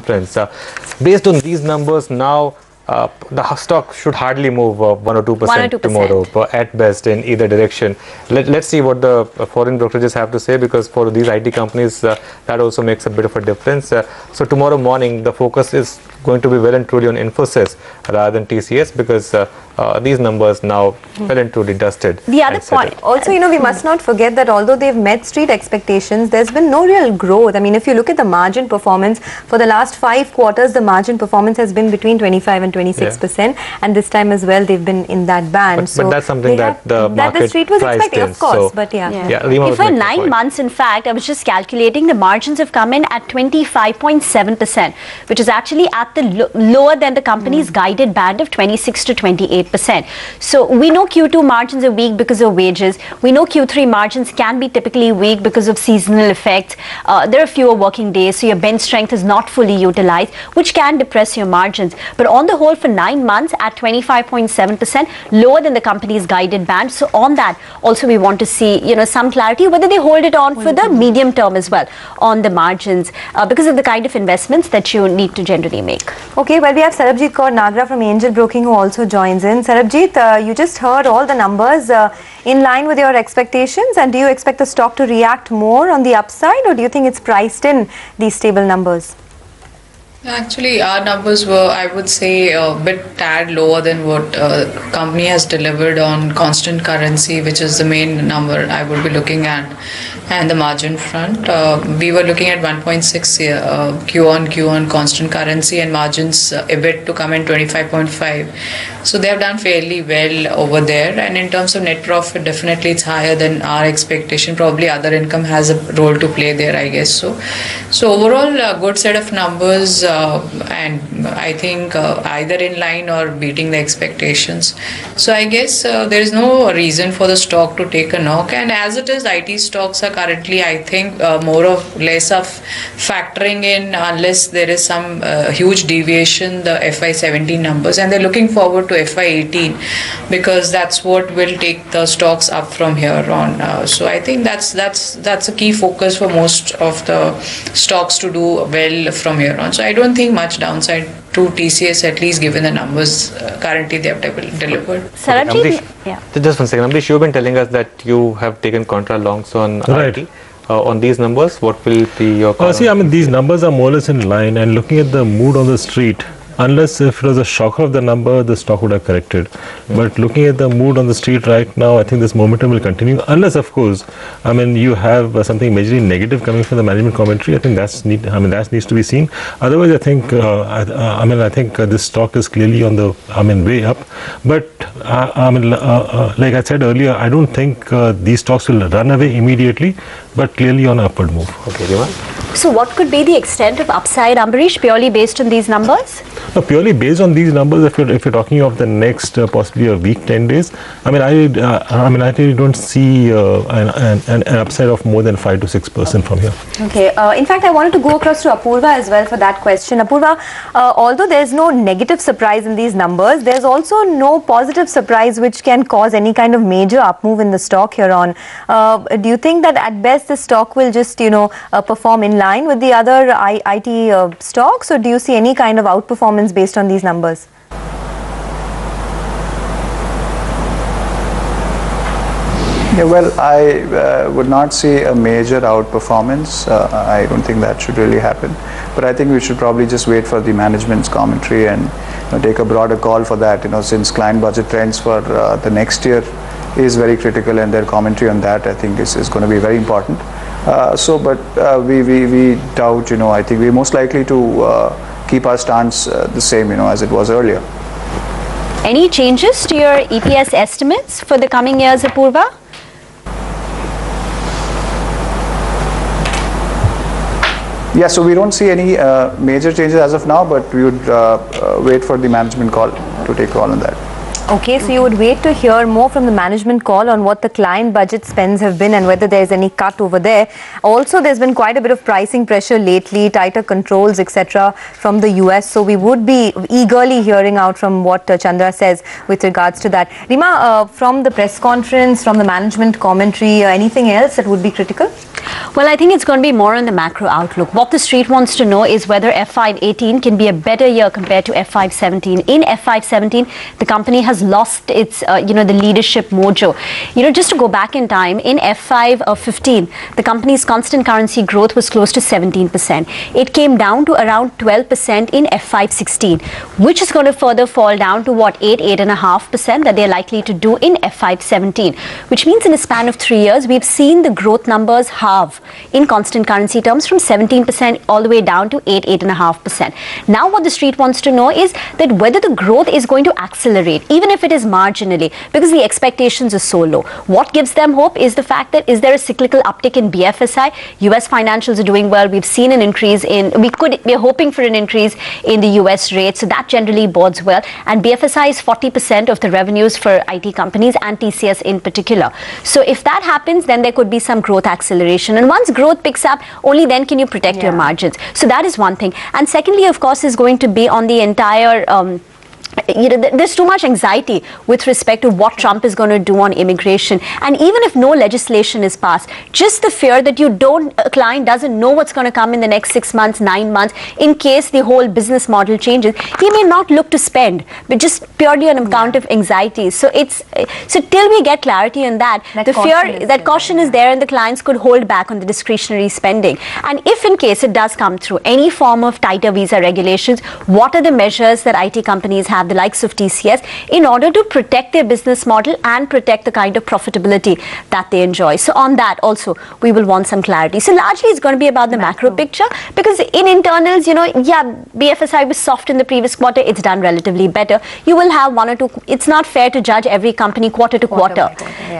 difference. Based on these numbers now, the stock should hardly move 1 or 2% tomorrow at best in either direction. Let's see what the foreign brokerages have to say, because for these IT companies that also makes a bit of a difference. So tomorrow morning the focus is going to be well and truly on Infosys rather than TCS, because these numbers now well and truly dusted. The other point also, we must not forget that although they've met street expectations, there's been no real growth. I mean, if you look at the margin performance for the last 5 quarters, the margin performance has been between 25 and 26%, and this time as well they've been in that band. But that's something that the market the street was expecting, of course. So, but for 9 months, in fact, I was just calculating, the margins have come in at 25.7%, which is actually at the lower than the company's guided band of 26 to 28%. So we know Q2 margins are weak because of wages. We know Q3 margins can be typically weak because of seasonal effects. There are fewer working days, so your bench strength is not fully utilized, which can depress your margins. But on the whole, for 9 months at 25.7%, lower than the company's guided band. So on that, also we want to see, some clarity whether they hold it on for the medium term as well on the margins, because of the kind of investments that you need to generally make. Okay, well, we have Sarabjit Kaur Nagra from Angel Broking who also joins in. Sarabjit, you just heard all the numbers in line with your expectations, and do you expect the stock to react more on the upside, or do you think it's priced in these stable numbers? Actually, our numbers were, I would say, a bit tad lower than what company has delivered on constant currency, which is the main number I would be looking at, and the margin front. We were looking at 1.6 Q on Q on constant currency, and margins EBIT to come in 25.5. So they have done fairly well over there. And in terms of net profit, definitely it's higher than our expectation. Probably other income has a role to play there, I guess so. So overall, a good set of numbers. And I think either in line or beating the expectations. So I guess there is no reason for the stock to take a knock. And as it is, IT stocks are currently, I think, more or less of factoring in, unless there is some huge deviation, the FY17 numbers. And they're looking forward to FY18, because that's what will take the stocks up from here on. So I think that's a key focus for most of the stocks to do well from here on. So I don't think much downside to TCS, at least given the numbers currently they have delivered. Sarabjit, just 1 second. Amrish, you've been telling us that you have taken contra longs on IT. On these numbers, what will be your comment? These numbers are more or less in line, and looking at the mood on the street, unless if it was a shocker of the number, the stock would have corrected. But looking at the mood on the street right now, I think this momentum will continue, unless of course, you have something majorly negative coming from the management commentary. I think that needs to be seen. Otherwise, I think I think this stock is clearly on the way up. But like I said earlier, I don't think these stocks will run away immediately, but clearly on an upward move. Okay, Riman? So what could be the extent of upside, Ambarish, purely based on these numbers? No, purely based on these numbers, if you're talking of the next possibly a week, 10 days, I really don't see an upside of more than 5 to 6% from here. Okay. In fact, I wanted to go across to Apurva as well for that question. Apurva, although there's no negative surprise in these numbers, there's also no positive surprise which can cause any kind of major up move in the stock here on. Do you think that at best the stock will just perform in line with the other IT stocks, or do you see any kind of outperformance based on these numbers? Yeah, well, I would not see a major outperformance. I don't think that should really happen. But I think we should probably just wait for the management's commentary and take a broader call for that. Since client budget trends for the next year is very critical, and their commentary on that, I think, is going to be very important. We doubt. I think we're most likely to keep our stance the same, as it was earlier. Any changes to your EPS estimates for the coming years, Apurva? Yeah, so we don't see any major changes as of now, but we would wait for the management call to take call on that. Okay, so you would wait to hear more from the management call on what the client budget spends have been and whether there's any cut over there. Also, there's been quite a bit of pricing pressure lately, tighter controls, etc. from the US. So we would be eagerly hearing out from what Chandra says with regards to that. Rima, from the press conference, from the management commentary, anything else that would be critical? Well, I think it's going to be more on the macro outlook. What the street wants to know is whether FY18 can be a better year compared to FY17. In FY17, the company has lost its, the leadership mojo. Just to go back in time, in FY15, the company's constant currency growth was close to 17%. It came down to around 12% in FY16, which is going to further fall down to 8.5% that they're likely to do in FY17, which means in a span of 3 years, we've seen the growth numbers halve in constant currency terms from 17% all the way down to 8.5%. Now what the street wants to know is that whether the growth is going to accelerate, even if it is marginally, because the expectations are so low. What gives them hope is the fact that is there a cyclical uptick in BFSI? US financials are doing well. We've seen an increase we're hoping for an increase in the US rate, so that generally bodes well. And BFSI is 40% of the revenues for IT companies and TCS in particular. So if that happens, then there could be some growth acceleration. And once growth picks up, only then can you protect your margins. So that is one thing. And secondly, of course, is going to be on the entire there's too much anxiety with respect to what Trump is going to do on immigration. And even if no legislation is passed, just the fear that a client doesn't know what's going to come in the next 6 months, 9 months, in case the whole business model changes, he may not look to spend, but just purely on account of anxiety. So till we get clarity on that caution is there, and the clients could hold back on the discretionary spending. And if in case it does come through any form of tighter visa regulations, what are the measures that IT companies have, the likes of TCS, in order to protect their business model and protect the kind of profitability that they enjoy? So on that also, we will want some clarity. So largely it's going to be about the macro picture, because in internals, BFSI was soft in the previous quarter. It's done relatively better. You will have one or two. It's not fair to judge every company quarter to quarter.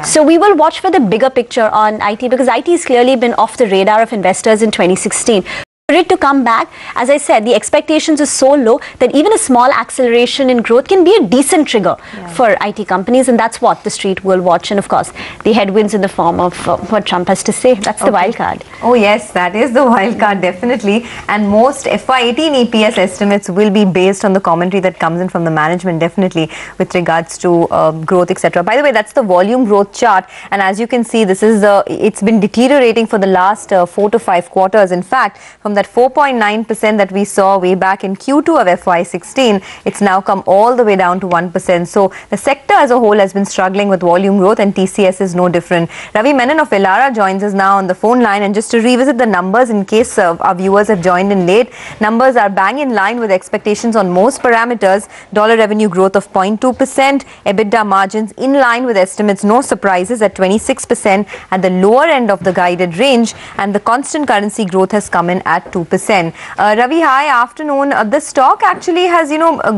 So we will watch for the bigger picture on IT, because IT has clearly been off the radar of investors in 2016. For it to come back, as I said, the expectations are so low that even a small acceleration in growth can be a decent trigger for IT companies, and that's what the street will watch. And of course, the headwinds in the form of what Trump has to say. That's the wild card. Oh yes, that is the wild card, definitely. And most FY18 EPS estimates will be based on the commentary that comes in from the management, definitely, with regards to growth, etc. By the way, that's the volume growth chart, and as you can see, this is it's been deteriorating for the last 4 to 5 quarters. In fact, from that 4.9% that we saw way back in Q2 of FY16, it's now come all the way down to 1%. So the sector as a whole has been struggling with volume growth, and TCS is no different. Ravi Menon of Elara joins us now on the phone line, and just to revisit the numbers in case our viewers have joined in late, numbers are bang in line with expectations on most parameters. Dollar revenue growth of 0.2%, EBITDA margins in line with estimates, no surprises, at 26% at the lower end of the guided range, and the constant currency growth has come in at 2%. Ravi, hi, afternoon. The stock actually has,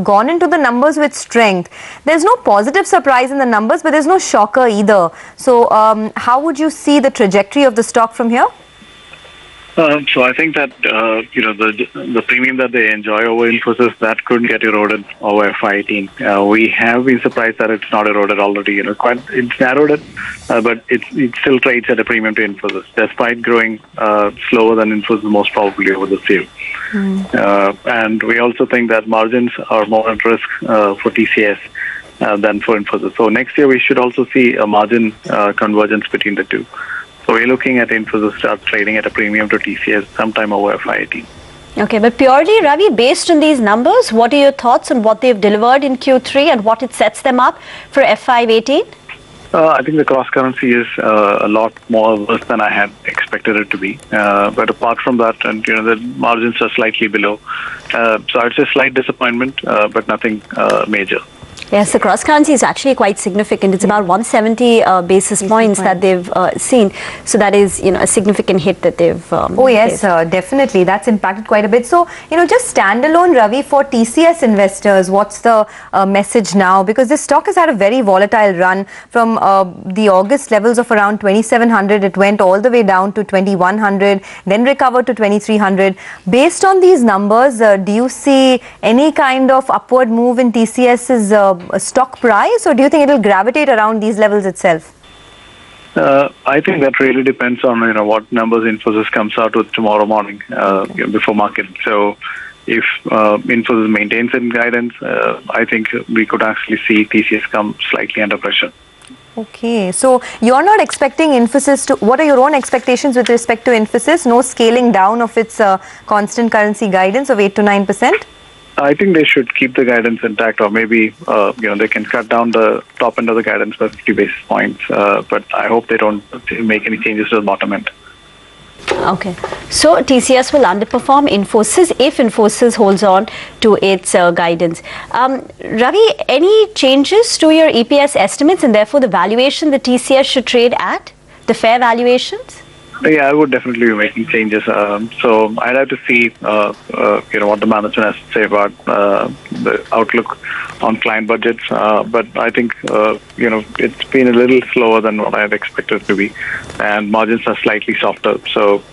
gone into the numbers with strength. There's no positive surprise in the numbers, but there's no shocker either. So how would you see the trajectory of the stock from here? So I think that the premium that they enjoy over Infosys, that could get eroded over FY18. We have been surprised that it's not eroded already. It's narrowed it, but it still trades at a premium to Infosys, despite growing slower than Infosys most probably over this year. And we also think that margins are more at risk for TCS than for Infosys. So next year we should also see a margin convergence between the two. So we're looking at Infosys start trading at a premium to TCS sometime over FY18. Okay, but purely, Ravi, based on these numbers, what are your thoughts on what they've delivered in Q3 and what it sets them up for FY18? I think the cross currency is a lot more worse than I had expected it to be. But apart from that, and the margins are slightly below. So it's a slight disappointment, but nothing major. Yes, the cross currency is actually quite significant. It's about 170 basis points that they've seen. So that is, a significant hit that they've Oh yes, definitely. That's impacted quite a bit. So, just standalone, Ravi, for TCS investors, what's the message now? Because this stock has had a very volatile run from the August levels of around 2,700. It went all the way down to 2,100, then recovered to 2,300. Based on these numbers, do you see any kind of upward move in TCS's stock price, or do you think it will gravitate around these levels itself? I think that really depends on what numbers Infosys comes out with tomorrow morning before market. So if Infosys maintains its guidance, I think we could actually see TCS come slightly under pressure. Okay, so you're not expecting Infosys to, what are your own expectations with respect to Infosys? No scaling down of its constant currency guidance of 8 to 9%? I think they should keep the guidance intact, or maybe they can cut down the top end of the guidance by 50 basis points. But I hope they don't make any changes to the bottom end. Okay, so TCS will underperform Infosys if Infosys holds on to its guidance. Ravi, any changes to your EPS estimates and therefore the valuation that TCS should trade at, the fair valuations? Yeah, I would definitely be making changes. So I'd have to see, what the management has to say about the outlook on client budgets. But I think, it's been a little slower than what I had expected to be, and margins are slightly softer. So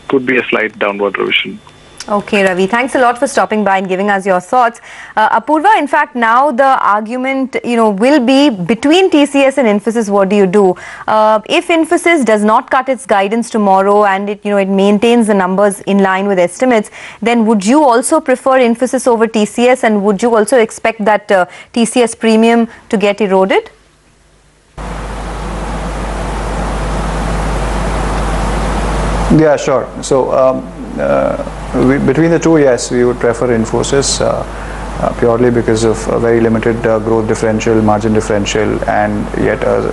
could be a slight downward revision. Okay, Ravi, thanks a lot for stopping by and giving us your thoughts. Apurva, in fact, now the argument, will be between TCS and Infosys, what do you do? If Infosys does not cut its guidance tomorrow and it maintains the numbers in line with estimates, then would you also prefer Infosys over TCS, and would you also expect that TCS premium to get eroded? Yeah, sure. So between the two, yes, we would prefer Infosys purely because of a very limited growth differential, margin differential, and yet a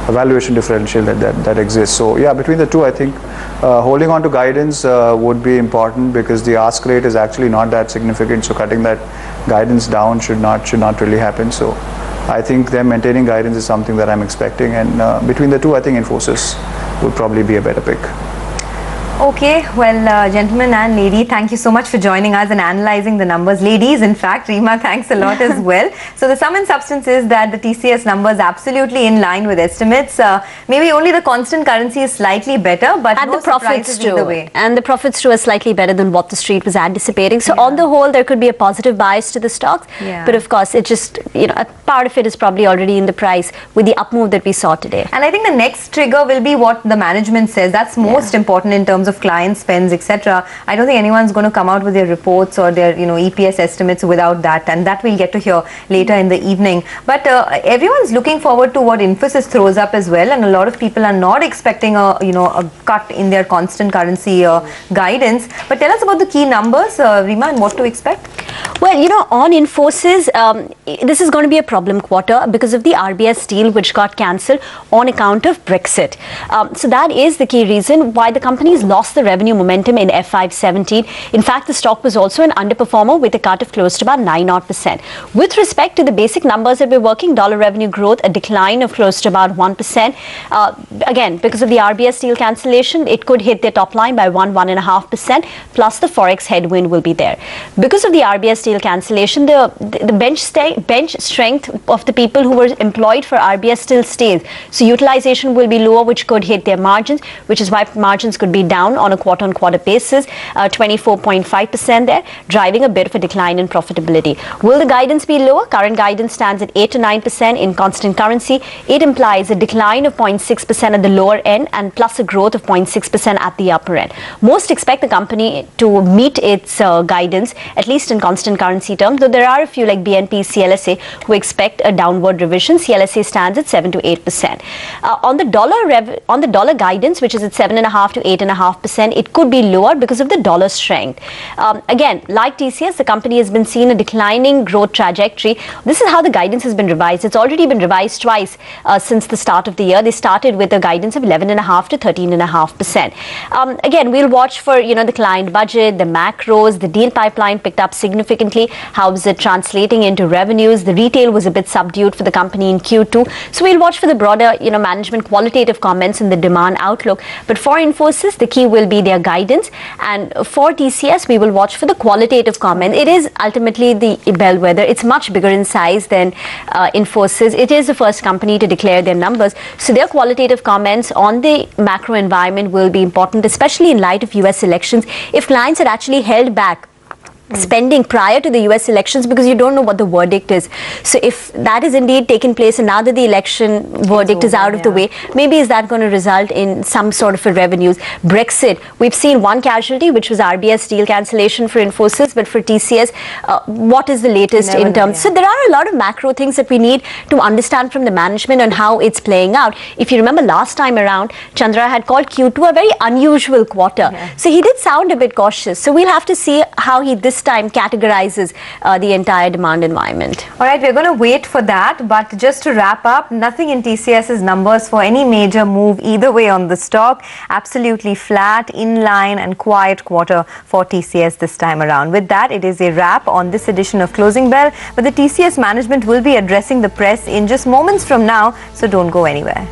valuation differential that exists. So yeah, between the two, I think holding on to guidance would be important, because the ask rate is actually not that significant. So cutting that guidance down should not really happen. So I think them maintaining guidance is something that I'm expecting, and between the two, I think Infosys would probably be a better pick. Okay, well, gentlemen and lady, thank you so much for joining us and analyzing the numbers. Ladies, in fact, Rima, thanks a lot as well. So the sum and substance is that the TCS numbers absolutely in line with estimates. Maybe only the constant currency is slightly better, but and no the profits too. Either way. And the profits too are slightly better than what the street was anticipating. So on the whole, there could be a positive bias to the stocks. Yeah. But of course, it just, a part of it is probably already in the price with the up move that we saw today. And I think the next trigger will be what the management says. That's most important in terms of client spends, etc. I don't think anyone's going to come out with their reports or their EPS estimates without that, and that we'll get to hear later in the evening. But everyone's looking forward to what Infosys throws up as well, and a lot of people are not expecting a cut in their constant currency guidance. But tell us about the key numbers, Rima, and what to expect. Well, on Infosys, this is going to be a problem quarter because of the RBS deal which got cancelled on account of Brexit. So that is the key reason why the company's lost the revenue momentum in FY17. In fact, the stock was also an underperformer with a cut of close to about 9%. With respect to the basic numbers that we're working, dollar revenue growth, a decline of close to about 1%. Again, because of the RBS deal cancellation, it could hit their top line by 1.5%, plus the Forex headwind will be there. Because of the RBS deal cancellation, the bench strength of the people who were employed for RBS still stays. So utilization will be lower, which could hit their margins, which is why margins could be down on a quarter-on-quarter basis, 24.5% there, driving a bit of a decline in profitability. Will the guidance be lower? Current guidance stands at 8 to 9% in constant currency. It implies a decline of 0.6% at the lower end and plus a growth of 0.6% at the upper end. Most expect the company to meet its guidance, at least in constant currency terms, though there are a few like BNP, CLSA who expect a downward revision. CLSA stands at 7 to 8%. On the dollar guidance, which is at 7.5 to 8.5%, it could be lower because of the dollar strength. Again, like TCS, the company has been seeing a declining growth trajectory. This is how the guidance has been revised. It's already been revised twice since the start of the year. They started with a guidance of 11.5 to 13.5%. Again, we'll watch for the client budget, the macros, the deal pipeline picked up significantly. How is it translating into revenues? The retail was a bit subdued for the company in Q2. So we'll watch for the broader management qualitative comments in the demand outlook. But for Infosys, the key will be their guidance, and for TCS, we will watch for the qualitative comment. It is ultimately the bellwether. It's much bigger in size than Infosys. It is the first company to declare their numbers, so their qualitative comments on the macro environment will be important, especially in light of US elections. If clients had actually held back spending prior to the US elections, because you don't know what the verdict is. So if that is indeed taken place and now that the election verdict is out of the way, maybe is that going to result in some sort of a revenues? Brexit, we've seen one casualty, which was RBS deal cancellation for Infosys, but for TCS, what is the latest in terms? So there are a lot of macro things that we need to understand from the management on how it's playing out. If you remember last time around, Chandra had called Q2 a very unusual quarter. So he did sound a bit cautious. So we'll have to see how he this time categorizes the entire demand environment. All right, we're going to wait for that. But just to wrap up, nothing in TCS's numbers for any major move either way on the stock. Absolutely flat, in line and quiet quarter for TCS this time around. With that, it is a wrap on this edition of Closing Bell. But the TCS management will be addressing the press in just moments from now, so don't go anywhere.